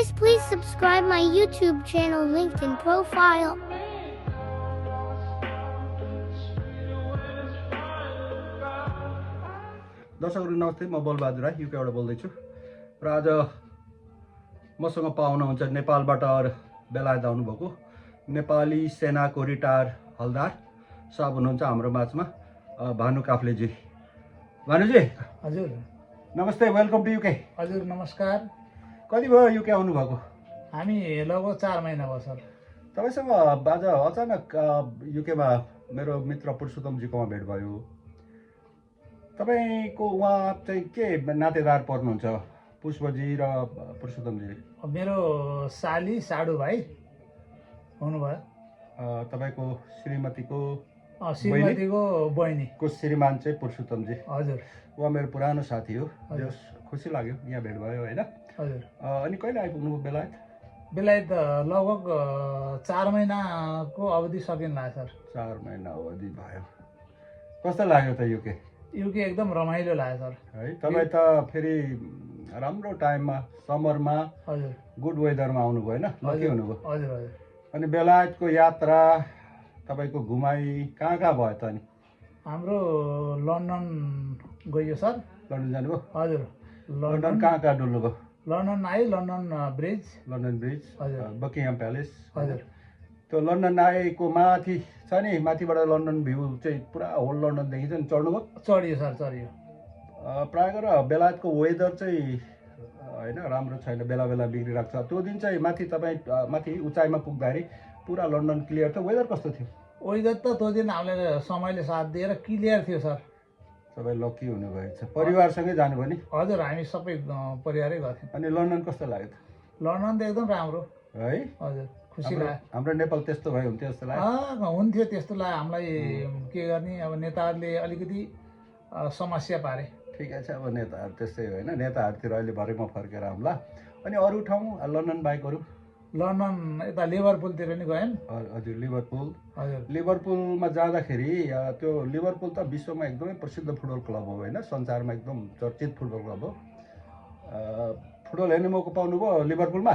Guys, please subscribe my YouTube channel linked in profile. दर्शकहरू नमस्ते, म बलबहादुर राई युकेबाट बोल्दैछु र आज मसँग पाहुना हुन्छ नेपालबाट बेलायत आउनुभएको नेपाली सेनाको रिटायर हलदार साहब हुनुहुन्छ हाम्रो माझमा भानु काफ्लेजी। भानुजी हजुर नमस्ते, वेलकम टु युके। हजुर नमस्कार। कति भयो युके आउनुभएको? हामी लगभग 4 महिना भयो सर। तपाईँसँग आज अचानक युकेमा मेरो मित्र पुरुषोत्तमजीकोमा भेट भयो। तपाईँको उहाँ चाहिँ के नातेदार पर्नुहुन्छ, पुष्पजी र पुरुषोत्तमजी? मेरो साली साडु भाइ हुनुभयो। तपाईँको श्रीमतीको बहिनी को श्रीमान चाहिँ पुरुषोत्तमजी। हजुर, उहाँ मेरो पुरानो साथी हो। खुसी लाग्यो यहाँ भेट भयो होइन। हजुर। अनि कहिले आइपुग्नु बेलायत? बेलायत लगभग 4 महिनाको अवधि सकिँला सर। 4 महिना अवधि भयो। कस्तो लाग्यो त युके? युके एकदम रमाइलो लाग्यो सर। है, तपाईँ त फेरि राम्रो टाइममा समरमा हजुर गुड वेदरमा आउनुभयो होइन, लकी हुनुभयो। हजुर हजुर। अनि बेलायतको यात्रा तपाईँको घुमाइ कहाँ कहाँ भयो त? अनि हाम्रो लन्डन गयो सर। लन्डन जानुभयो? हजुर, लन्डन कहाँ कहाँ डुल्नुभयो? लन्डन आयो, लन्डन ब्रिज, लन्डन ब्रिज, हजुर, बकिङहाम प्यालेस। हजुर। त्यो लन्डन आएको माथि छ नि, माथिबाट लन्डन भ्यू चाहिँ पुरा होल लन्डन देखिन्छ नि, चढ्नुभयो? चढियो सर, चढियो। प्रायः गरेर बेलायतको वेदर चाहिँ होइन राम्रो छैन, बेला बेला बिग्रिरहेको छ। त्यो दिन चाहिँ माथि तपाईँ माथि उचाइमा पुग्दाखेरि पुरा लन्डन क्लियर थियो। वेदर कस्तो थियो? वेदर त त्यो दिन हामीले समयले साथ दिएर क्लियर थियो सर। तपाईँ लकी हुनुभएछ। परिवारसँगै जानुभयो नि? हजुर, हामी सबै परिवारै गर्थ्यौँ। अनि लन्डन कस्तो लाग्यो त? लन्डन त एकदम राम्रो है, हजुर, खुसी लाग्यो। हाम्रो नेपाल त्यस्तो भयो हुन्थ्यो जस्तो लाग्यो? हुन्थ्यो त्यस्तो लाग्यो हामीलाई। के गर्ने, अब नेताहरूले अलिकति समस्या पारे। ठिकै छ, अब नेताहरू त्यस्तै होइन, नेताहरूतिर अहिले भरे म फर्केर आउँला। अनि अरू ठाउँ लन्डन बाहेकहरू? लन्डन यता लिभरपुलतिर नि गयौँ। हजुर, लिभरपुल। हजुर, लिभरपुलमा जाँदाखेरि त्यो लिभरपुल त विश्वमा एकदमै प्रसिद्ध फुटबल क्लब हो होइन, संसारमा एकदम चर्चित फुटबल क्लब हो। फुटबल हेर्ने मौका पाउनुभयो लिभरपुलमा?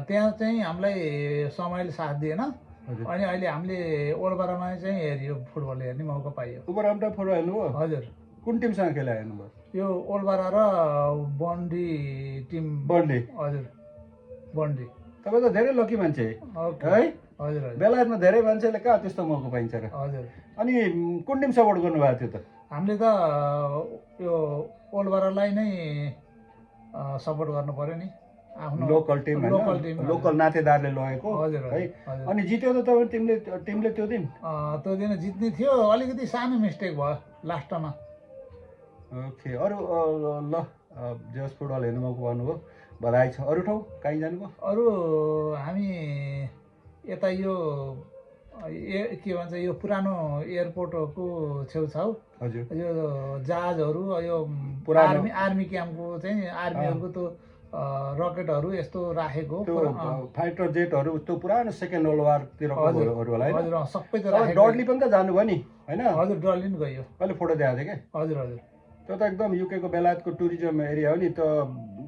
त्यहाँ चाहिँ हामीलाई समयले साथ दिएन। हजुर। अनि अहिले हामीले ओल्बरामा चाहिँ हेऱ्यो, फुटबल हेर्ने मौका पाइयो। ओल्बरामा फुटबल हेर्नुभयो? हजुर। कुन टिमसँग खेला हेर्नुभयो? यो ओल्बरा र बन्डी टिम। बन्डी? हजुर, बन्डी। तपाईँ त धेरै लकी मान्छे है। हजुर हजुर। बेलायतमा धेरै मान्छेले कहाँ त्यस्तो मौका पाइन्छ र? हजुर। अनि कुन टिम सपोर्ट गर्नुभएको थियो त? हामीले त यो ओल्बरालाई नै सपोर्ट गर्नु पर्यो नि, आफ्नो लोकल टिम होइन, लोकल नातेदारले लगेको। हजुर है। हजुर। अनि जित्यो त तपाईँ टिमले त्यो दिन? त्यो दिन जित्ने थियो, अलिकति सानो मिस्टेक भयो लास्टमा। ओके। अरू ल जस फुटबल हेर्नु मौका पाउनुभयो, बधाई छ। अरू ठाउँ कहीँ जानुभयो? अरू हामी यता यो के भन्छ, यो पुरानो एयरपोर्टको छेउछाउ हजुर, यो जहाजहरू, यो आर्मी क्याम्पको चाहिँ आर्मीहरूको त्यो रकेटहरू यस्तो राखेको, त्यो फाइटर जेटहरू, त्यो पुरानो सेकेन्ड वर्ल्ड वारतिरको होला होइन? हजुर, सबै त राखेको। डडली पनि त जानुभयो नि होइन? हजुर, डडली पनि गयो। अहिले फोटो देखाएको थिएँ क्या। हजुर हजुर। त्यो त एकदम युकेको बेलायतको टुरिज्म एरिया हो नि। त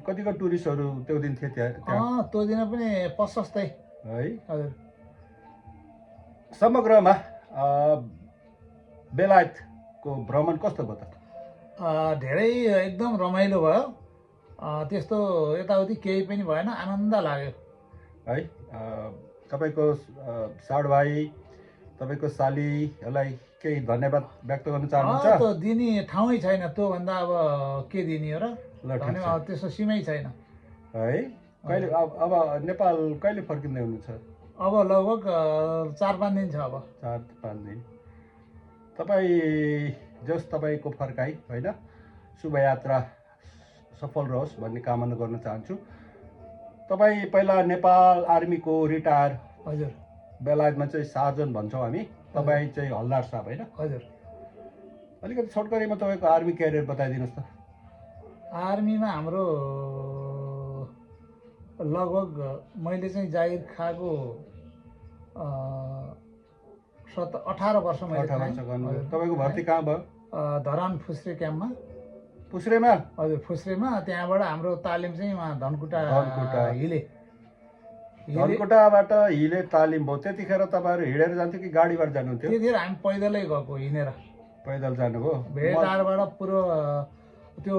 कतिको टुरिस्टहरू त्यो दिन थिए त्यहाँ? त्यो दिन पनि प्रशस्तै है। हजुर। समग्रमा बेलायतको भ्रमण कस्तो भयो त? धेरै एकदम रमाइलो भयो। त्यस्तो यताउति केही पनि भएन, आनन्द लाग्यो है। तपाईँको साड भाइ, तपाईँको सालीहरूलाई केही धन्यवाद व्यक्त गर्न चाहनुहुन्छ? त्यो दिने ठाउँै छैन, त्योभन्दा अब के दिने हो र? धन्यवाद, त्यस्तो सीमै छैन है। कहिले अब नेपाल कहिले फर्किँदै हुनुहुन्छ? अब लगभग 4-5 दिन छ। अब 4-5 दिन। तपाईँको फर्काइ होइन, शुभयात्रा सफल रहोस् भन्ने कामना गर्न चाहन्छु। तपाईँ पहिला नेपाल आर्मीको रिटायर, हजुर, बेलायतमा चाहिँ सार्जन भन्छौँ हामी, तपाईँ चाहिँ हलदार साहब होइन? हजुर। अलिकति छोटकरीमा तपाईँको आर्मी क्यारियर बताइदिनुहोस् त। आर्मीमा हाम्रो लगभग मैले चाहिँ जागिर खाएको 18 वर्ष मैले खाएँ। तपाईँको भर्ती कहाँ भयो? धरान फुस्रे क्याम्पमा। फुस्रेमा हजुर फुस्रेमा। त्यहाँबाट हाम्रो तालिम चाहिँ उहाँ धनकुटा हिले धनकुटाबाट हिले तालिम भयो। त्यतिखेर तपाईँहरू हिँडेर जान्थ्यो कि गाडीबाट जानुहुन्थ्यो? त्यतिखेर हामी पैदलै गएको हिँडेर। पैदल जानुभयो? भेटारबाट पुरो त्यो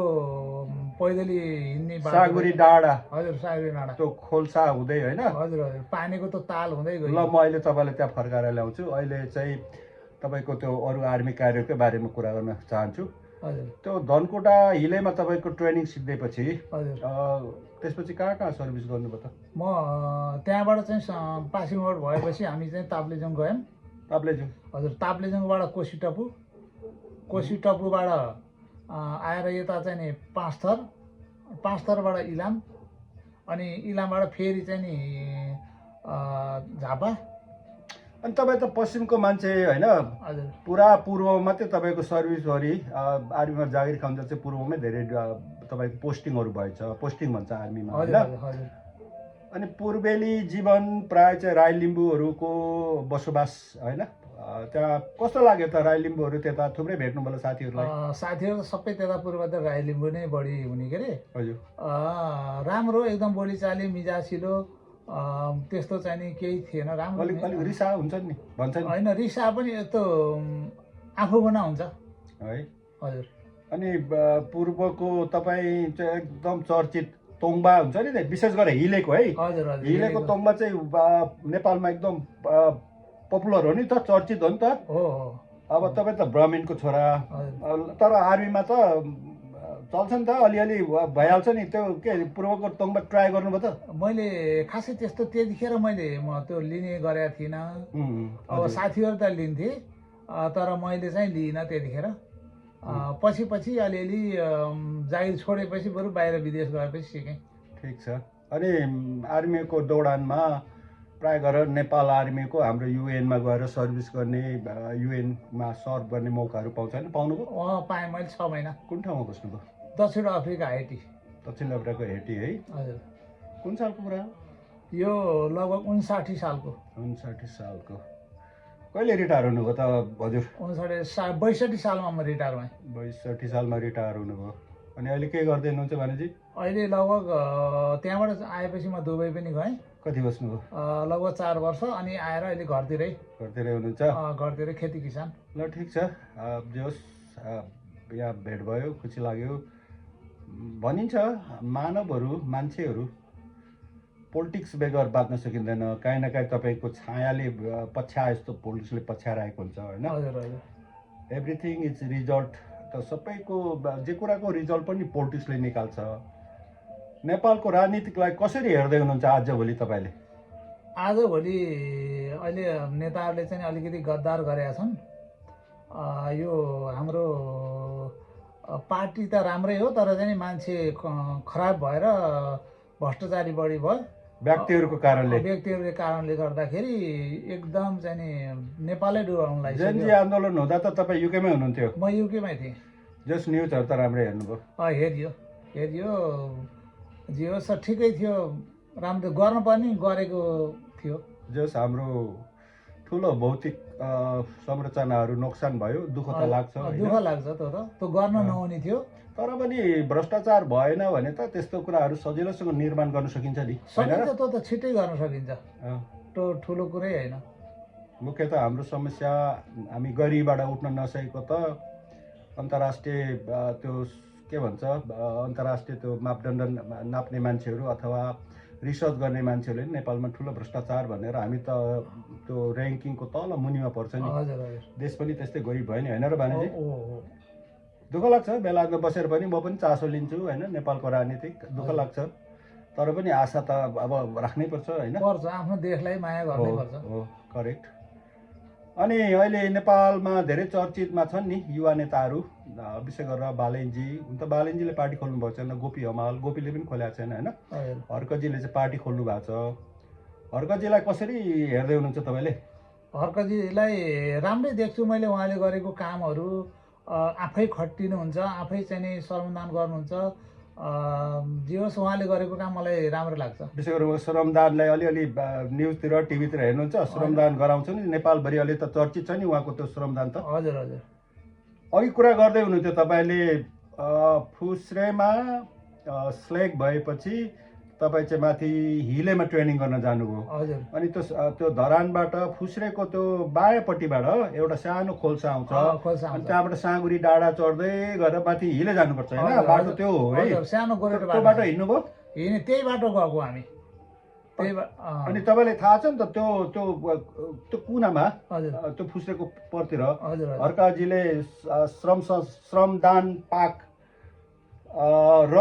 पैदली हिँड्ने सागुरी डाँडा। हजुर सागुरी डाँडा त्यो खोल्सा हुँदै होइन? हजुर हजुर पानीको त ताल हुँदै गयो। ल म अहिले तपाईँलाई त्यहाँ फर्काएर ल्याउँछु। अहिले चाहिँ तपाईँको त्यो अरू आर्मी कार्यकै बारेमा कुरा गर्न चाहन्छु। हजुर त्यो धनकुटा हिलेमा तपाईँको ट्रेनिङ सिक्दैपछि हजुर त्यसपछि कहाँ कहाँ सर्भिस गर्नुभयो त? म त्यहाँबाट चाहिँ पासिङ आउट भएपछि हामी चाहिँ ताप्लेजुङ गयौँ। ताप्लेजुङ? हजुर ताप्लेजुङबाट कोसी टपुबाट आएर यता चाहिँ नि पाँचथरबाट इलाम, अनि इलामबाट फेरि चाहिँ नि झापा। अनि तपाईँ त पश्चिमको मान्छे होइन? हजुर पुरा पूर्वमा मात्रै तपाईँको सर्भिसभरि आर्मीमा जागिर खान्छ चाहिँ पूर्वमै धेरै तपाईँको पोस्टिङहरू भएछ, पोस्टिङ भन्छ आर्मीमा होइन? अनि पूर्वेली जीवन प्राय चाहिँ राई लिम्बूहरूको बसोबास होइन? त्यहाँ कस्तो लाग्यो त राई लिम्बूहरू? त्यता थुप्रै भेट्नु होला साथीहरूलाई? साथीहरू त सबै त्यता पूर्वतिर राई लिम्बू नै बढी हुने के अरे। हजुर राम्रो एकदम बोलीचाली मिजासिलो त्यस्तो चाहिँ नि केही थिएन। राम्रो अलिक रिसा हुन्छ नि भन्छ नि? होइन रिसा पनि यस्तो आफू बना हुन्छ है। हजुर अनि पूर्वको तपाईँ चाहिँ एकदम चर्चित तोङ्बा हुन्छ नि, विशेष गरेर हिलेको है? हजुर हजुर हिलेको तोङ्बा चाहिँ नेपालमा एकदम पपुलर हो नि त, चर्चित हो नि त। हो अब तपाईँ त ब्राह्मणको छोरा, तर आर्मीमा त चल्छ नि त, अलिअलि भइहाल्छ नि। त्यो के पूर्वको तोङ्बा ट्राई गर्नुभयो त? मैले खासै त्यस्तो त्यतिखेर म त्यो लिने गरेको थिइनँ। अब साथीहरू त लिन्थे, तर मैले चाहिँ लिइनँ त्यतिखेर। पछि अलिअलि जागिर छोडेपछि बरु बाहिर विदेश गएपछि सिकेँ। ठिक छ। अनि आर्मीको दौडानमा प्राय गरेर नेपाल आर्मीको हाम्रो युएनमा गएर सर्भिस गर्ने, युएनमा सर्भ गर्ने मौकाहरू पाउँछ नि? पाउनुभयो? पाएँ मैले 6 महिना। कुन ठाउँमा बस्नुभयो? दक्षिण अफ्रिका हेटी। दक्षिण अफ्रिकाको हेटी है? हजुर। कुन सालको कुरा हो यो? लगभग 59 सालको। 59 सालको। कहिले रिटायर हुनुभयो त हजुर? 62 सालमा म रिटायर भएँ। 62 सालमा रिटायर हुनुभयो। अनि अहिले के गर्दै हुनुहुन्छ भनेपछि? अहिले लगभग त्यहाँबाट आएपछि म दुबई पनि गएँ। कति बस्नुभयो? लगभग 4 वर्ष। अनि आएर अहिले घरतिरै हुनुहुन्छ? घरतिरै खेती किसान। ल ठिक छ। जे होस् यहाँ भेट भयो, खुसी लाग्यो। भनिन्छ मानवहरू, मान्छेहरू पोलिटिक्स बेगर बाँच्न सकिँदैन। काहीँ न काहीँ तपाईँको छायाले पछ्याए जस्तो पोलिटिक्सले पछ्याइरहेको हुन्छ होइन? हजुर हजुर। Everything is result. त सबैको जे कुराको रिजल्ट पनि पोलिटिक्सले निकाल्छ। नेपालको राजनीतिकलाई कसरी हेर्दै हुनुहुन्छ आजभोलि तपाईँले? आजभोलि अहिले नेताहरूले चाहिँ अलिकति गद्दार गरेका छन्। यो हाम्रो पार्टी त राम्रै हो, तर चाहिँ मान्छे खराब भएर भ्रष्टाचारी बढी भयो व्यक्तिहरूको कारणले गर्दाखेरि एकदम चाहिँ नि नेपालै डुबाउन लाग्यो। जेएनजी आन्दोलन हुँदा त तपाईँ युकेमै हुनुहुन्थ्यो? म युकेमै थिएँ। जस न्युजहरू त राम्रै हेर्नुभयो? हेरियो जे होस् ठिकै थियो, राम्रो गर्नुपर्ने गरेको थियो। जस हाम्रो ठुलो भौतिक संरचनाहरू नोक्सान भयो, दुःख त लाग्छ। दुःख लाग्छ त्यो गर्न नहुने थियो। तर पनि भ्रष्टाचार भएन भने त त्यस्तो कुराहरू सजिलोसँग निर्माण गर्न सकिन्छ नि? सकिन्छ, त्यो त छिट्टै गर्न सकिन्छ, त्यो ठुलो कुरै होइन। मुख्यत हाम्रो समस्या हामी गरीबाट उठ्न नसकेको त अन्तर्राष्ट्रिय त्यो के भन्छ अन्तर्राष्ट्रिय त्यो मापदण्ड नाप्ने मान्छेहरू अथवा रिसर्च गर्ने मान्छेहरूले नेपालमा ठुलो भ्रष्टाचार भनेर हामी त त्यो ऱ्याङ्किङको तल मुनिमा पर्छ नि। देश पनि त्यस्तै गरिब भयो नि होइन र बानीजी? दुःख लाग्छ बेलायतमा बसेर पनि, म पनि चासो लिन्छु होइन नेपालको राजनीतिक। दुःख लाग्छ, तर पनि आशा त अब राख्नै पर्छ होइन? पर्छ, आफ्नो देशलाई माया गर्नै पर्छ। हो, करेक्ट। अनि अहिले नेपालमा धेरै चर्चितमा छन् नि युवा नेताहरू, विशेष गरेर बालेनजी। हुन त बालेनजीले पार्टी खोल्नु भएको छैन, गोपी हमाल, गोपीले पनि खोलेको छैन होइन? हर्कजीले चाहिँ पार्टी खोल्नु भएको छ। हर्कजीलाई कसरी हेर्दै हुनुहुन्छ तपाईँले? हर्कजीलाई राम्रै देख्छु मैले। उहाँले गरेको कामहरू आफै खटिनुहुन्छ, आफै चाहिँ नि श्रमदान गर्नुहुन्छ। जे होस् उहाँले गरेको काम मलाई राम्रो लाग्छ। विशेष गरेर श्रमदानलाई अलिअलि न्युजतिर टिभीतिर हेर्नुहुन्छ, श्रमदान गराउँछ नि नेपालभरि, अहिले त चर्चित छ नि उहाँको त्यो श्रमदान त। हजुर हजुर। अघि कुरा गर्दै हुनुहुन्थ्यो तपाईँले फुस्रेमा सिलेक्ट भएपछि तपाईँ चाहिँ माथि हिलेमा ट्रेनिङ गर्न जानुभयो। हजुर अनि त्यो धरानबाट फुस्रेको त्यो बायाँपट्टिबाट एउटा सानो खोल्सा आउँछ। खोल्सा अनि आउँछ। त्यहाँबाट साँगुरी डाँडा चढ्दै गएर माथि हिले जानुपर्छ होइन? बाटो त्यो हो है? हजुर, सानो गोरेटो त्यो बाटो हिँड्नुभयो? त्यही बाटो गएको हामी। अनि तपाईँलाई थाहा छ नि त त्यो कुनामा हजुर त्यो फुस्रेको परतिर हजुर हर्काजीले श्रमदान पार्क र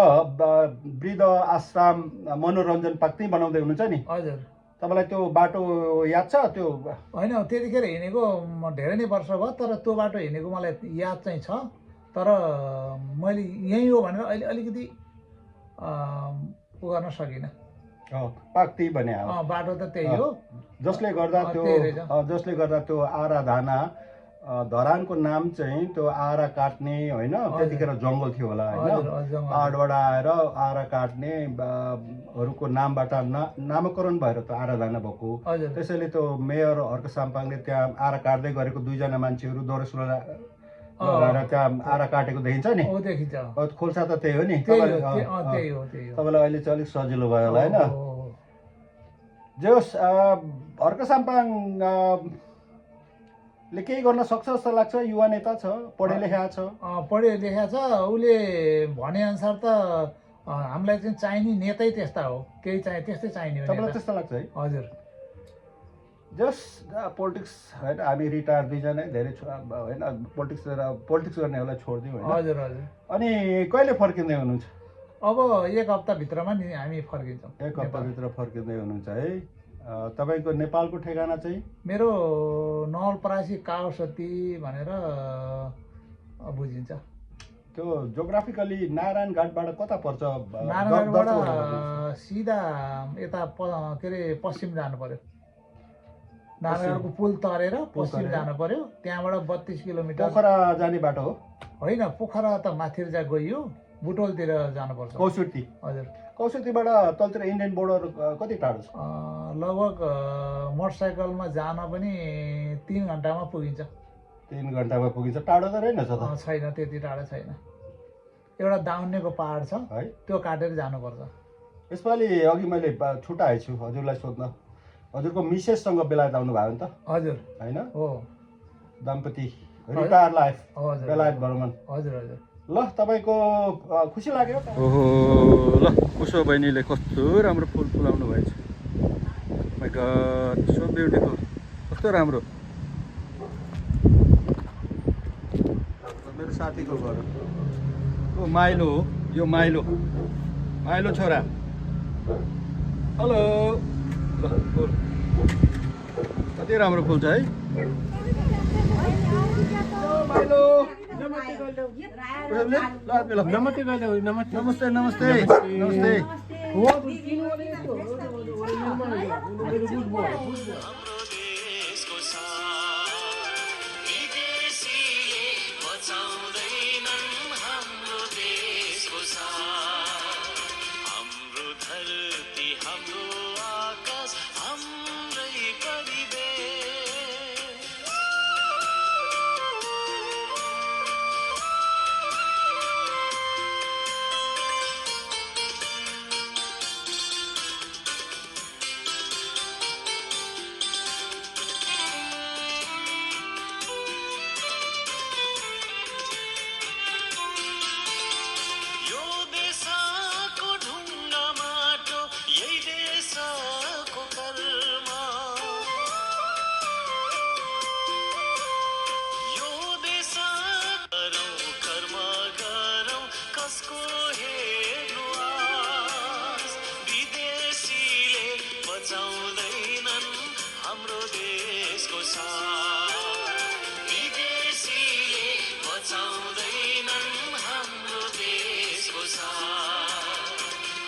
वृद्ध आश्रम मनोरञ्जन पार्क त्यही बनाउँदै हुनुहुन्छ नि। हजुर तपाईँलाई त्यो बाटो याद छ? त्यो होइन, त्यतिखेर हिँडेको धेरै नै वर्ष भयो, तर त्यो बाटो हिँडेको मलाई याद चाहिँ छ। तर मैले यहीँ हो भनेर अहिले अलिकति उ गर्न सकिनँ। पार्क त्यही भने बाटो त त्यही हो, जसले गर्दा त्यो आराधना धरानको नाम चाहिँ त्यो आरा काट्ने होइन? त्यतिखेर जङ्गल थियो होला होइन? पाहाडबाट आएर आरा काट्ने हरूको नामबाट नामकरण भएर त्यो आराधना भएको। त्यसैले त्यो मेयर हर्क साम्पाङले त्यहाँ आरा काट्दै गरेको दुईजना मान्छेहरू दोहोरो लगाएर त्यहाँ आरा काटेको देखिन्छ नि। खोल्सा त त्यही हो नि। तपाईँलाई अहिले चाहिँ अलिक सजिलो भयो होला होइन? जस हर्क साम्पाङ ले केही गर्न सक्छ जस्तो लाग्छ? युवा नेता छ, पढे लेखा छ। उसले भनेअनुसार त हामीलाई चाहिँ चाहिने नेतै त्यस्ता हो, केही त्यस्तै चाहिने हो। तपाईँलाई त्यस्तो लाग्छ है? हजुर। जस पोलिटिक्स होइन, हामी रिटायर दुईजना धेरै होइन, पोलिटिक्स गर्नेहरूलाई छोडिदिउँ होइन? हजुर हजुर। अनि कहिले फर्किँदै हुनुहुन्छ? अब 1 हप्ताभित्रमा नि हामी फर्किन्छौँ। 1 हप्ताभित्र फर्किँदै हुनुहुन्छ है? तपाईँको नेपालको ठेगाना चाहिँ? मेरो नवलपरासी कावसती भनेर बुझिन्छ। त्यो जोग्राफिकली नारायणघाटबाट कता पर्छ? नारायणघाटबाट सिधा यता के अरे पश्चिम जानु पर्यो। नारायणघाटको पुल तरेर पश्चिम जानु पर्यो, त्यहाँबाट 32 किलोमिटर। पोखरा जाने बाटो हो? होइन, पोखरा त माथि गइयो, बुटोलतिर जानुपर्छ। कौसुती? हजुर। कौसुतीबाट तलतिर इन्डियन बोर्डर कति टाढो छ? लगभग मोटरसाइकलमा जान पनि 3 घन्टामा पुगिन्छ। 3 घन्टामा पुगिन्छ? टाढो त रहेनछ त? छैन, त्यति टाढो छैन। एउटा दाउन्नेको पहाड छ है, त्यो काटेर जानुपर्छ। यसपालि अघि मैले छुट्याएछु हजुरलाई सोध्न, हजुरको मिसेससँग बेलायत आउनु भयो नि त? हजुर। होइन हो, दम्पति रिटायर लाइफ बेलायत भ्रमण। हजुर हजुर। ल तपाईँको खुसी लाग्यो? ओहो ल, उसो बहिनीले कस्तो राम्रो फुल फुलाउनु भएछ। माइ गॉड, सो ब्युटिफुल, कस्तो राम्रो। मेरो साथीको घर हो, माइलो हो यो, माइलो छोरा। हेलो, कति राम्रो फुल छ है माइलो। नमस्ते नमस्ते नमस्ते।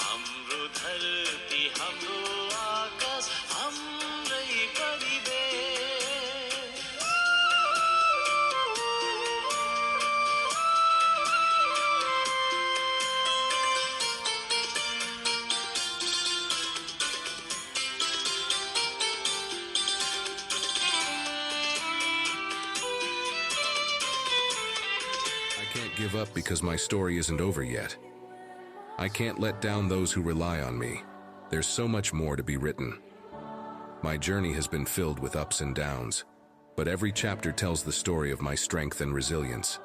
हाम्रो धरती हाम्रो can't give up because my story isn't over yet. I can't let down those who rely on me. There's so much more to be written. My journey has been filled with ups and downs, but every chapter tells the story of my strength and resilience.